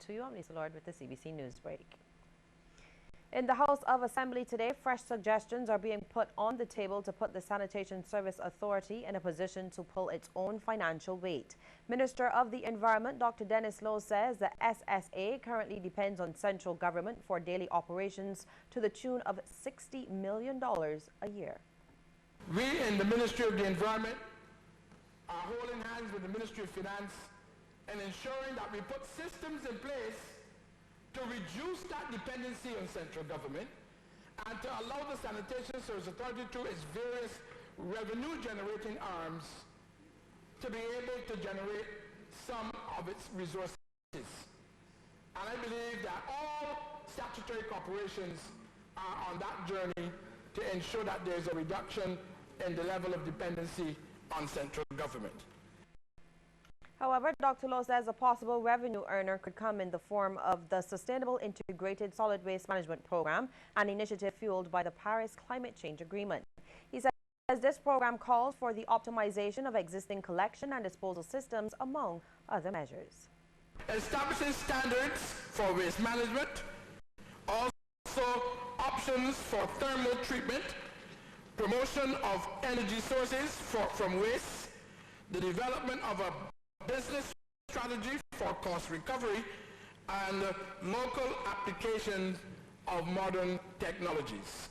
to you. I'm Lisa Lord with the CBC News Break. In the House of Assembly today, fresh suggestions are being put on the table to put the Sanitation Service Authority in a position to pull its own financial weight. Minister of the Environment, Dr. Dennis Lowe, says the SSA currently depends on central government for daily operations to the tune of $60 million a year. We in the Ministry of the Environment are holding hands with the Ministry of Finance and ensuring that we put systems in place to reduce that dependency on central government and to allow the Sanitation Service Authority through its various revenue generating arms to be able to generate some of its resources. And I believe that all statutory corporations are on that journey to ensure that there's a reduction in the level of dependency on central government. However, Dr. Lowe says a possible revenue earner could come in the form of the Sustainable Integrated Solid Waste Management Program, an initiative fueled by the Paris Climate Change Agreement. He says this program calls for the optimization of existing collection and disposal systems, among other measures. Establishing standards for waste management, also options for thermal treatment, promotion of energy sources from waste, the development of a business strategy for cost recovery, and local application of modern technologies.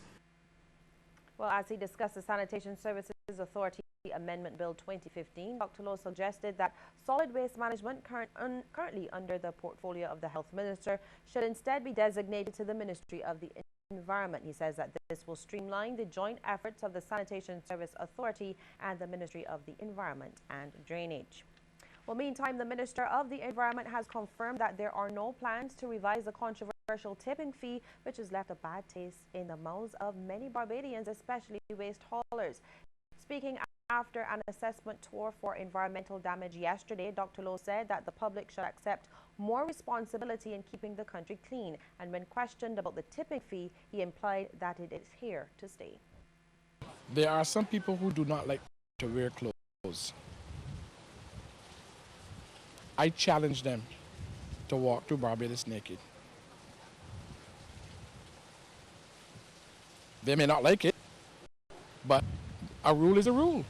Well, as he discussed the Sanitation Services Authority Amendment Bill 2015, Dr. Lowe suggested that solid waste management currently under the portfolio of the Health Minister should instead be designated to the Ministry of the Environment. He says that this will streamline the joint efforts of the Sanitation Service Authority and the Ministry of the Environment and Drainage. Well, meantime, the Minister of the Environment has confirmed that there are no plans to revise the controversial tipping fee, which has left a bad taste in the mouths of many Barbadians, especially waste haulers. Speaking after an assessment tour for environmental damage yesterday, Dr. Lowe said that the public should accept more responsibility in keeping the country clean. And when questioned about the tipping fee, he implied that it is here to stay. There are some people who do not like to wear clothes. I challenge them to walk through Barbados naked. They may not like it, but a rule is a rule.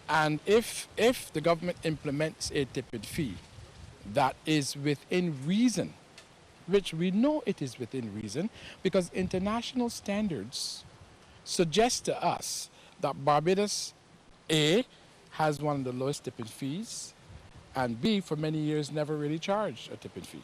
And if the government implements a tipping fee that is within reason, which we know it is within reason, because international standards suggest to us that Barbados, A, has one of the lowest tipping fees, and B, for many years, never really charged a tipping fee.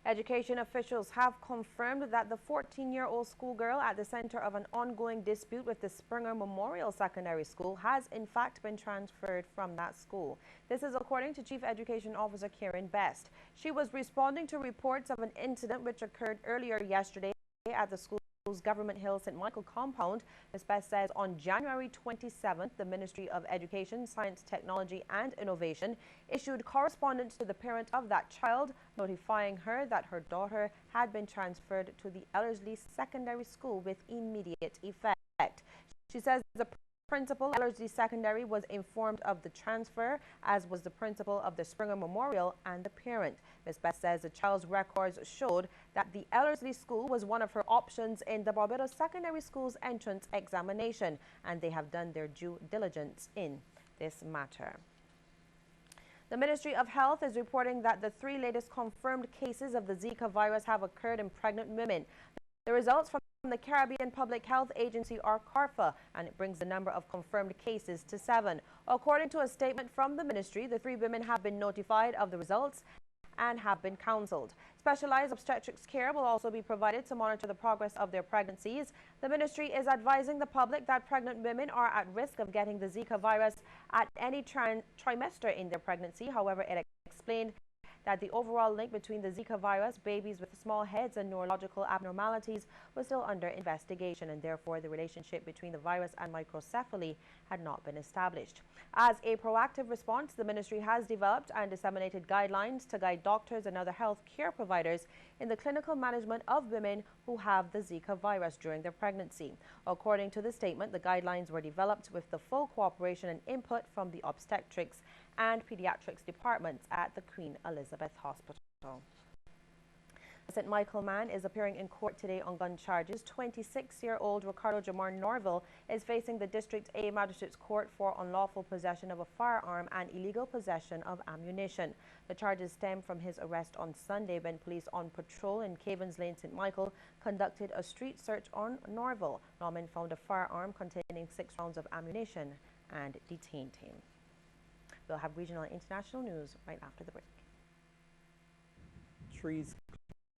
Education officials have confirmed that the 14-year-old schoolgirl at the center of an ongoing dispute with the Springer Memorial Secondary School has in fact been transferred from that school. This is according to Chief Education Officer Karen Best. She was responding to reports of an incident which occurred earlier yesterday at the school's Government Hill St. Michael compound. Ms. Best says on January 27th, the Ministry of Education, Science, Technology and Innovation issued correspondence to the parent of that child, notifying her that her daughter had been transferred to the Ellerslie Secondary School with immediate effect. She says the principal of Ellerslie Secondary was informed of the transfer, as was the principal of the Springer Memorial and the parent. Ms. Best says the child's records showed that the Ellerslie School was one of her options in the Barbados Secondary School's entrance examination, and they have done their due diligence in this matter. The Ministry of Health is reporting that the 3 latest confirmed cases of the Zika virus have occurred in pregnant women. The results from the Caribbean Public Health Agency are CARPHA, and it brings the number of confirmed cases to 7. According to a statement from the ministry, the 3 women have been notified of the results and have been counseled. Specialized obstetrics care will also be provided to monitor the progress of their pregnancies. The ministry is advising the public that pregnant women are at risk of getting the Zika virus at any trimester in their pregnancy. However, it explained that the overall link between the Zika virus, babies with small heads and neurological abnormalities was still under investigation, and therefore the relationship between the virus and microcephaly had not been established. As a proactive response, the ministry has developed and disseminated guidelines to guide doctors and other health care providers in the clinical management of women who have the Zika virus during their pregnancy. According to the statement, the guidelines were developed with the full cooperation and input from the obstetrics and pediatrics departments at the Queen Elizabeth Hospital. A St. Michael man is appearing in court today on gun charges. 26-year-old Ricardo Jamar Norville is facing the District A Magistrates Court for unlawful possession of a firearm and illegal possession of ammunition. The charges stem from his arrest on Sunday when police on patrol in Cavens Lane, St. Michael, conducted a street search on Norville. Lawmen found a firearm containing 6 rounds of ammunition and detained him. We'll have regional and international news right after the break. Trees